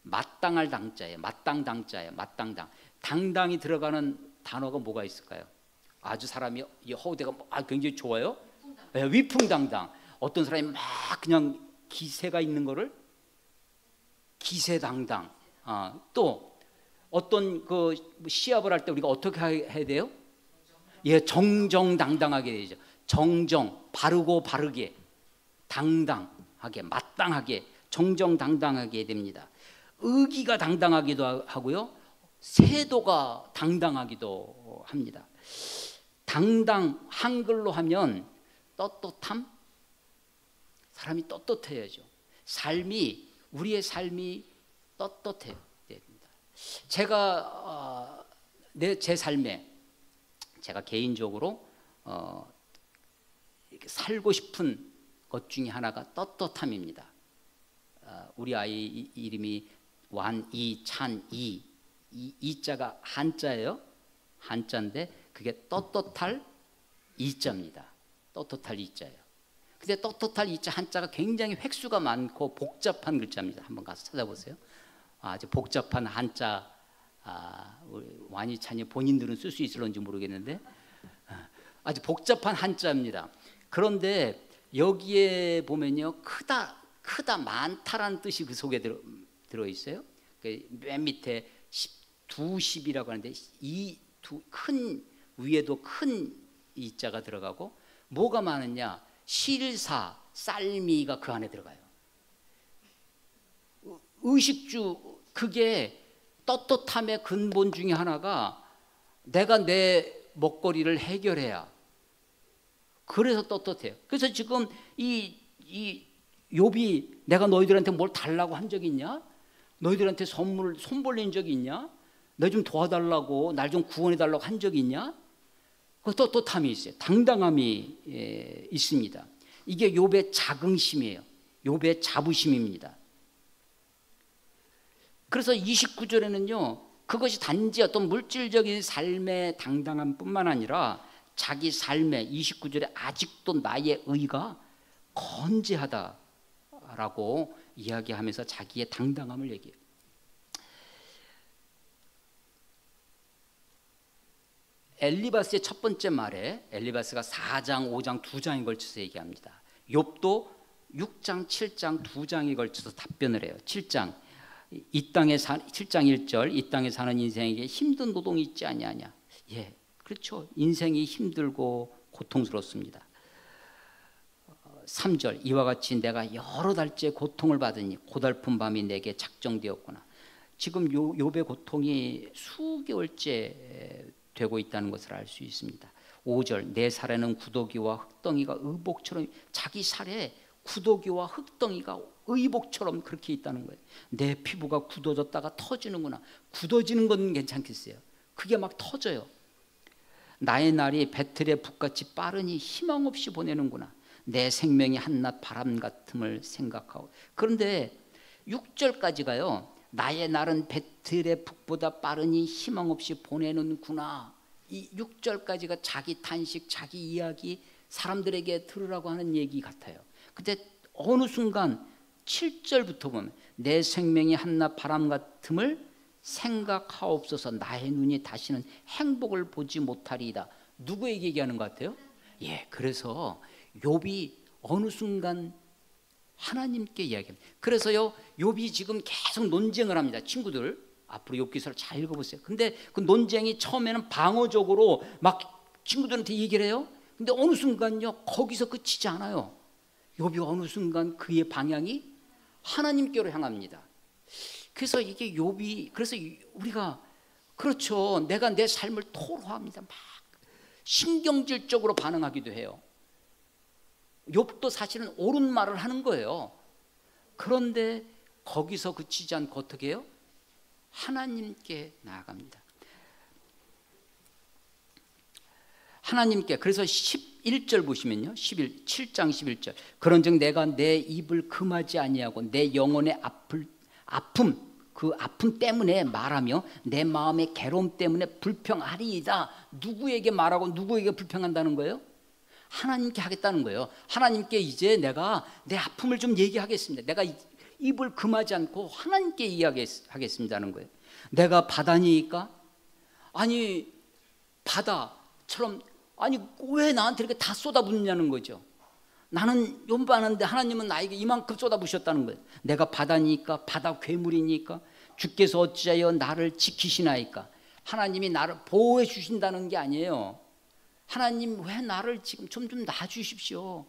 마땅할 당자예요. 마땅당자예요. 마땅당. 당당이 들어가는 단어가 뭐가 있을까요? 아주 사람이 허우대가 굉장히 좋아요. 네, 위풍당당. 어떤 사람이 막 그냥 기세가 있는 거를 기세당당. 또 어떤 그 시합을 할 때 우리가 어떻게 해야 돼요? 예, 정정당당하게 되죠. 정정, 바르고 바르게, 당당하게, 마땅하게, 정정당당하게 됩니다. 의기가 당당하기도 하고요, 세도가 당당하기도 합니다. 당당, 한글로 하면 떳떳함? 사람이 떳떳해야죠. 우리의 삶이 떳떳해야 됩니다. 제가 제 삶에 제가 개인적으로 이렇게 살고 싶은 것 중에 하나가 떳떳함입니다. 우리 아이 이름이 완이찬이 이자가 한자예요. 한자인데 그게 떳떳할 이자입니다. 떳떳할 이자예요. 근데 떳떳할 이자 한자가 굉장히 획수가 많고 복잡한 글자입니다. 한번 가서 찾아보세요. 아주 복잡한 한자. 우리 완이찬이 본인들은 쓸 수 있을런지 모르겠는데 아주 복잡한 한자입니다. 그런데 여기에 보면요 크다 많다라는 뜻이 그 속에 들어 있어요. 맨 밑에 2십이라고 하는데 큰 위에도 큰 이자가 들어가고 뭐가 많으냐? 실사, 쌀미가 그 안에 들어가요. 의식주 그게 떳떳함의 근본 중에 하나가 내가 내 먹거리를 해결해야. 그래서 떳떳해요. 그래서 지금 이 욥이 내가 너희들한테 뭘 달라고 한 적이 있냐? 너희들한테 선물을 손 벌린 적이 있냐? 너 좀 도와달라고 날 좀 구원해 달라고 한 적이 있냐? 그 떳떳함이 있어요. 당당함이 있습니다. 이게 욥의 자긍심이에요. 욥의 자부심입니다. 그래서 29절에는요 그것이 단지 어떤 물질적인 삶의 당당함뿐만 아니라 자기 삶의 29절에 아직도 나의 의가 건재하다라고 이야기하면서 자기의 당당함을 얘기해요. 엘리바스의 첫 번째 말에 엘리바스가 4장, 5장, 2장에 걸쳐서 얘기합니다. 욥도 6장, 7장, 2장에 걸쳐서 답변을 해요. 7장 7장 1절 이 땅에 사는 인생에게 힘든 노동이 있지 아니하냐. 예, 그렇죠. 인생이 힘들고 고통스럽습니다. 3절 이와 같이 내가 여러 달째 고통을 받으니 고달픈 밤이 내게 작정되었구나. 지금 욥의 고통이 수개월째 되고 있다는 것을 알 수 있습니다. 5절 내 살에는 구더기와 흙덩이가 의복처럼 자기 살에 구더기와 흙덩이가 의복처럼 그렇게 있다는 거예요. 내 피부가 굳어졌다가 터지는구나. 굳어지는 건 괜찮겠어요. 그게 막 터져요. 나의 날이 배틀의 북같이 빠르니 희망 없이 보내는구나. 내 생명이 한낮 바람 같음을 생각하고. 그런데 6절까지가요. 나의 날은 배틀의 북보다 빠르니 희망 없이 보내는구나. 이 6절까지가 자기 탄식, 자기 이야기, 사람들에게 들으라고 하는 얘기 같아요. 근데 어느 순간 7절부터 보면 내 생명이 한낮 바람 같음을 생각하옵소서. 나의 눈이 다시는 행복을 보지 못하리이다. 누구에게 얘기하는 것 같아요? 예, 그래서 욥이 어느 순간 하나님께 이야기합니다. 그래서요, 욥이 지금 계속 논쟁을 합니다. 친구들 앞으로 욥 기서를 잘 읽어보세요. 근데 그 논쟁이 처음에는 방어적으로 막 친구들한테 얘기를 해요. 근데 어느 순간요, 거기서 끝이지 않아요. 욥이 어느 순간 그의 방향이 하나님께로 향합니다. 그래서 이게 욥이, 그래서 우리가 그렇죠, 내가 내 삶을 토로합니다. 막 신경질적으로 반응하기도 해요. 욥도 사실은 옳은 말을 하는 거예요. 그런데 거기서 그치지 않고 어떻게 해요? 하나님께 나아갑니다. 하나님께. 그래서 11절 보시면요, 7장 11절. 그런즉 내가 내 입을 금하지 아니하고 내 영혼의 아픔, 그 아픔 때문에 말하며 내 마음의 괴로움 때문에 불평하리이다. 누구에게 말하고 누구에게 불평한다는 거예요? 하나님께 하겠다는 거예요. 하나님께 이제 내가 내 아픔을 좀 얘기하겠습니다. 내가 입을 금하지 않고 하나님께 이야기하겠습니다는 거예요. 내가 바다니까? 아니 바다처럼, 아니 왜 나한테 이렇게 다 쏟아붓느냐는 거죠. 나는 용반한데 하나님은 나에게 이만큼 쏟아부으셨다는 거예요. 내가 바다니까? 바다 괴물이니까? 주께서 어찌하여 나를 지키시나이까? 하나님이 나를 보호해 주신다는 게 아니에요. 하나님 왜 나를 지금 좀 놔주십시오.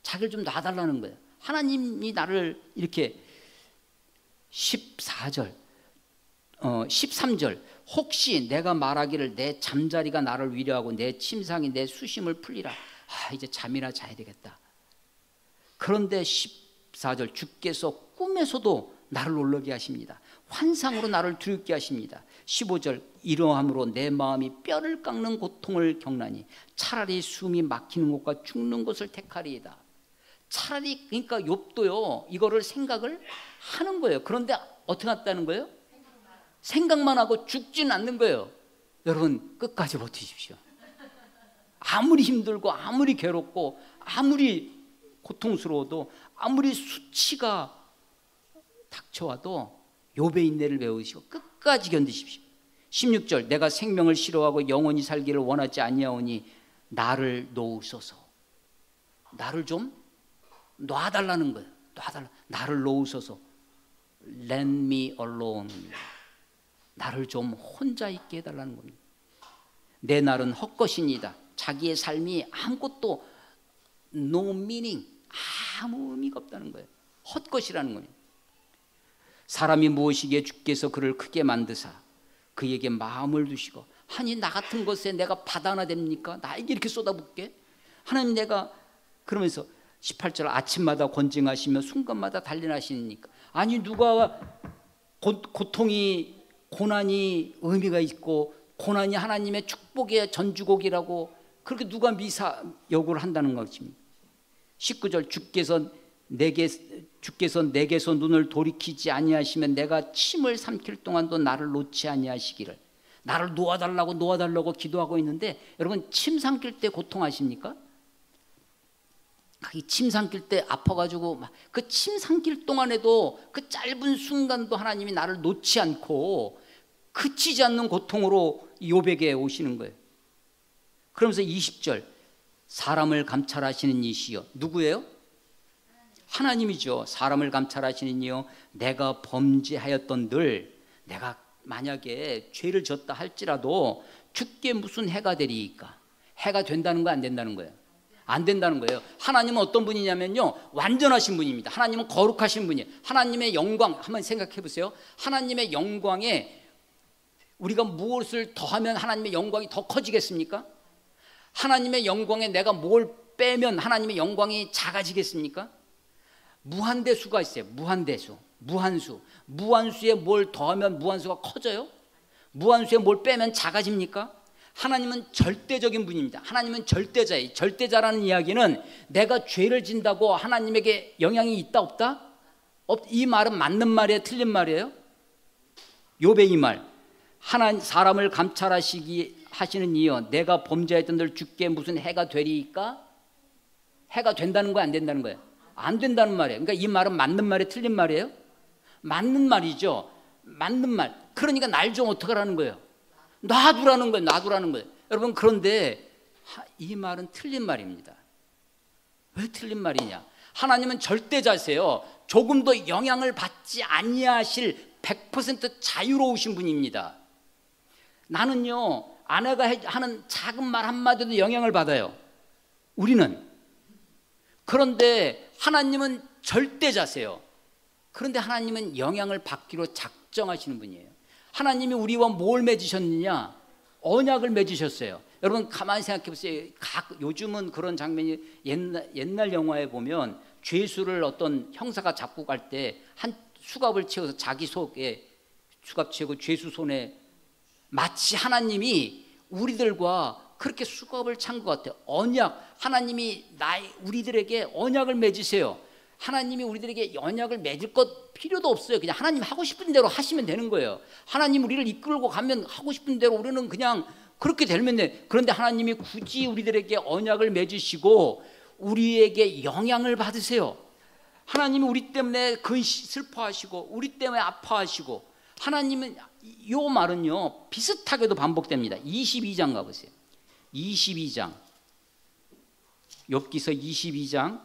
자기를 좀 놔달라는 거예요. 하나님이 나를 이렇게 13절 혹시 내가 말하기를 내 잠자리가 나를 위로하고 내 침상이 내 수심을 풀리라. 이제 잠이나 자야 되겠다. 그런데 14절 주께서 꿈에서도 나를 놀라게 하십니다. 환상으로 나를 두렵게 하십니다. 15절 이러함으로 내 마음이 뼈를 깎는 고통을 겪나니 차라리 숨이 막히는 곳과 죽는 곳을 택하리이다. 차라리, 그러니까 욥도요 이거를 생각을 하는 거예요. 그런데 어떻게 했다는 거예요? 생각만 하고 죽지는 않는 거예요. 여러분 끝까지 버티십시오. 아무리 힘들고 아무리 괴롭고 아무리 고통스러워도 아무리 수치가 닥쳐와도 욥의 인내를 배우시고 끝까지 견디십시오. 16절 내가 생명을 싫어하고 영원히 살기를 원하지 아니하오니 나를 놓으소서. 나를 좀 놔달라는 거예요. 나를 놓으소서. Let me alone. 나를 좀 혼자 있게 해달라는 겁니다. 내 날은 헛것이니이다. 자기의 삶이 아무것도 no meaning, 아무 의미가 없다는 거예요. 헛것이라는 거예요. 사람이 무엇이기에 주께서 그를 크게 만드사 그에게 마음을 두시고, 아니 나 같은 것에 내가 바다나 됩니까? 나에게 이렇게 쏟아붓게? 하나님 내가, 그러면서 18절 아침마다 권징하시며 순간마다 단련하시니까, 아니 누가 고통이 고난이 의미가 있고 고난이 하나님의 축복의 전주곡이라고 그렇게 누가 미사 요구를 한다는 것입니다. 19절 주께서 내게서 눈을 돌이키지 아니하시면 내가 침을 삼킬 동안도 나를 놓지 아니하시기를. 나를 놓아달라고 기도하고 있는데, 여러분 침 삼킬 때 고통하십니까? 이 침 삼킬 때 아파가지고 그 침 삼킬 동안에도 그 짧은 순간도 하나님이 나를 놓지 않고 그치지 않는 고통으로 욥에게 오시는 거예요. 그러면서 20절 사람을 감찰하시는 이시여. 누구예요? 하나님이죠. 사람을 감찰하시는 이여 내가 범죄하였던들, 내가 만약에 죄를 졌다 할지라도 주께 무슨 해가 되리이까? 해가 된다는 거 안 된다는 거예요? 안 된다는 거예요. 하나님은 어떤 분이냐면요, 완전하신 분입니다. 하나님은 거룩하신 분이에요. 하나님의 영광 한번 생각해 보세요. 하나님의 영광에 우리가 무엇을 더하면 하나님의 영광이 더 커지겠습니까? 하나님의 영광에 내가 뭘 빼면 하나님의 영광이 작아지겠습니까? 무한대수가 있어요. 무한대수, 무한수. 무한수에 뭘 더하면 무한수가 커져요? 무한수에 뭘 빼면 작아집니까? 하나님은 절대적인 분입니다. 하나님은 절대자예요. 절대자라는 이야기는 내가 죄를 진다고 하나님에게 영향이 있다 없다? 이 말은 맞는 말이에요, 틀린 말이에요? 욥의 이 말, 하나님 사람을 감찰하시기 하시는 이여 내가 범죄했던들 주께 무슨 해가 되리이까? 해가 된다는 거야, 안 된다는 거예요? 안 된다는 말이에요. 그러니까 이 말은 맞는 말이에요, 틀린 말이에요? 맞는 말이죠. 맞는 말. 그러니까 날 좀 어떡하라는 거예요? 놔두라는 거예요. 놔두라는 거예요. 여러분, 그런데 이 말은 틀린 말입니다. 왜 틀린 말이냐? 하나님은 절대자세요. 조금도 영향을 받지 아니하실 100% 자유로우신 분입니다. 나는요, 아내가 하는 작은 말 한마디도 영향을 받아요. 우리는. 그런데 하나님은 절대자세요. 그런데 하나님은 영향을 받기로 작정하시는 분이에요. 하나님이 우리와 뭘 맺으셨느냐? 언약을 맺으셨어요. 여러분 가만히 생각해 보세요. 요즘은 그런 장면이 옛날 영화에 보면 죄수를 어떤 형사가 잡고 갈 때 한 수갑을 채워서 자기 속에 수갑 채우고 죄수 손에, 마치 하나님이 우리들과 그렇게 수갑을 찬 것 같아요. 언약, 하나님이 우리들에게 언약을 맺으세요. 하나님이 우리들에게 언약을 맺을 것 필요도 없어요. 그냥 하나님 하고 싶은 대로 하시면 되는 거예요. 하나님 우리를 이끌고 가면 하고 싶은 대로 우리는 그냥 그렇게 되면 돼. 그런데 하나님이 굳이 우리들에게 언약을 맺으시고 우리에게 영향을 받으세요. 하나님이 우리 때문에 슬퍼하시고 우리 때문에 아파하시고, 하나님은 이 말은요 비슷하게도 반복됩니다. 22장 가보세요. 22장, 욥기서 22장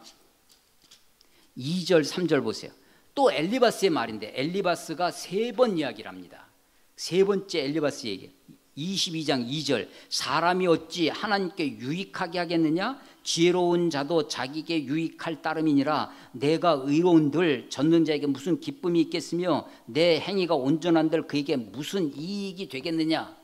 2절 3절 보세요. 또 엘리바스의 말인데 엘리바스가 3번 이야기를 합니다. 세 번째 엘리바스 얘기. 22장 2절, 사람이 어찌 하나님께 유익하게 하겠느냐? 지혜로운 자도 자기에게 유익할 따름이니라. 내가 의로운들 젖는 자에게 무슨 기쁨이 있겠으며 내 행위가 온전한들 그에게 무슨 이익이 되겠느냐?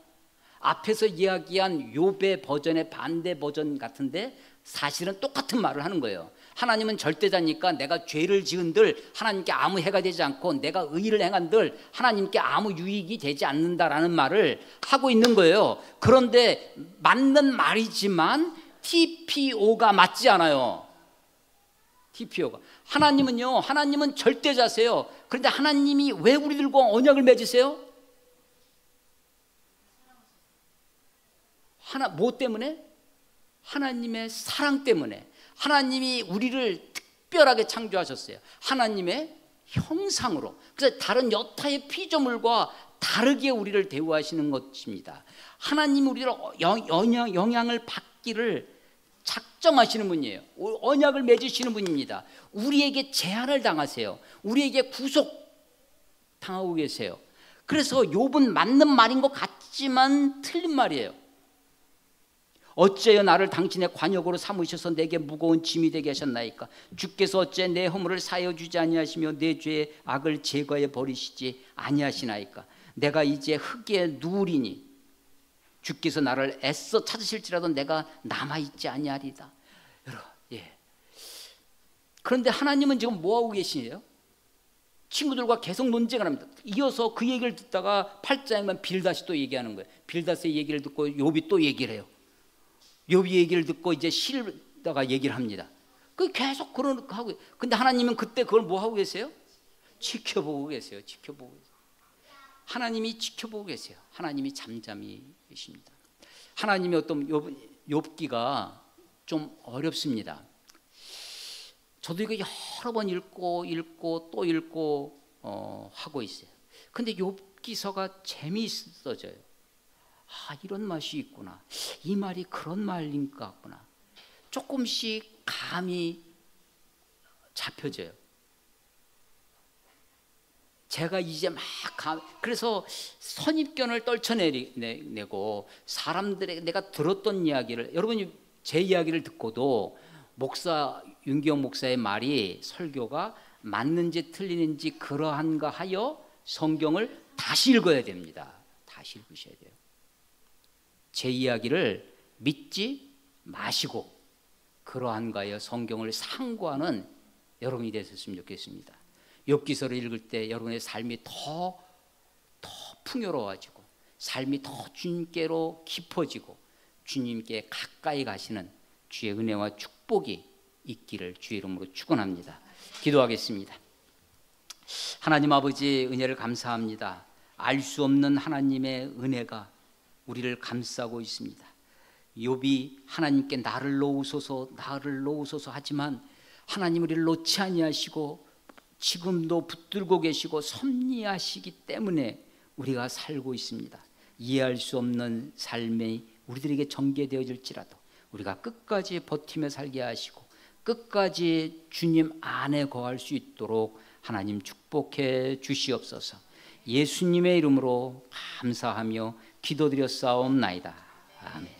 앞에서 이야기한 욥의 버전의 반대 버전 같은데 사실은 똑같은 말을 하는 거예요. 하나님은 절대자니까 내가 죄를 지은들 하나님께 아무 해가 되지 않고 내가 의를 행한들 하나님께 아무 유익이 되지 않는다라는 말을 하고 있는 거예요. 그런데 맞는 말이지만 TPO가 맞지 않아요. TPO가. 하나님은 절대자세요. 그런데 하나님이 왜 우리들과 언약을 맺으세요? 뭐 때문에? 하나님의 사랑 때문에. 하나님이 우리를 특별하게 창조하셨어요. 하나님의 형상으로. 그래서 다른 여타의 피조물과 다르게 우리를 대우하시는 것입니다. 하나님이 우리를 영향을 받기를 작정하시는 분이에요. 언약을 맺으시는 분입니다. 우리에게 제한을 당하세요. 우리에게 구속당하고 계세요. 그래서 욥은 맞는 말인 것 같지만 틀린 말이에요. 어째여 나를 당신의 관역으로 삼으셔서 내게 무거운 짐이 되게 하셨나이까? 주께서 어째 내 허물을 사하여 주지 아니하시며 내 죄의 악을 제거해 버리시지 아니하시나이까? 내가 이제 흙에 누우리니 주께서 나를 애써 찾으실지라도 내가 남아있지 아니하리다. 여러분, 그런데 하나님은 지금 뭐하고 계시네요? 친구들과 계속 논쟁을 합니다. 이어서 그 얘기를 듣다가 8장에만 빌닷이 또 얘기하는 거예요. 빌닷의 얘기를 듣고 욥이 또 얘기를 해요. 욥이 얘기를 듣고 이제 실다가 얘기를 합니다. 그 계속 그런 거 하고. 근데 하나님은 그때 그걸 뭐 하고 계세요? 지켜보고 계세요. 지켜보고 계세요. 하나님이 지켜보고 계세요. 하나님이 잠잠히 계십니다. 하나님이 어떤 욥기가 좀 어렵습니다. 저도 이거 여러 번 읽고 또 읽고 하고 있어요. 근데 욥기서가 재미있어져요. 이런 맛이 있구나. 이 말이 그런 말인 것 같구나. 조금씩 감이 잡혀져요. 제가 이제 그래서 선입견을 떨쳐내고 사람들에게 내가 들었던 이야기를, 여러분이 제 이야기를 듣고도 윤기영 목사의 말이, 설교가 맞는지 틀리는지 그러한가 하여 성경을 다시 읽어야 됩니다. 다시 읽으셔야 돼요. 제 이야기를 믿지 마시고 그러한가 하여 성경을 상고하는 여러분이 되셨으면 좋겠습니다. 욥기서를 읽을 때 여러분의 삶이 더 풍요로워지고 삶이 더 주님께로 깊어지고 주님께 가까이 가시는 주의 은혜와 축복이 있기를 주의 이름으로 축원합니다. 기도하겠습니다. 하나님 아버지, 은혜를 감사합니다. 알 수 없는 하나님의 은혜가 우리를 감싸고 있습니다. 욥이 하나님께 나를 놓으소서 하지만 하나님 우리를 놓지 아니하시고 지금도 붙들고 계시고 섭리하시기 때문에 우리가 살고 있습니다. 이해할 수 없는 삶이 우리들에게 전개되어질지라도 우리가 끝까지 버티며 살게 하시고 끝까지 주님 안에 거할 수 있도록 하나님 축복해 주시옵소서. 예수님의 이름으로 감사하며 기도드렸사옵나이다. 아멘.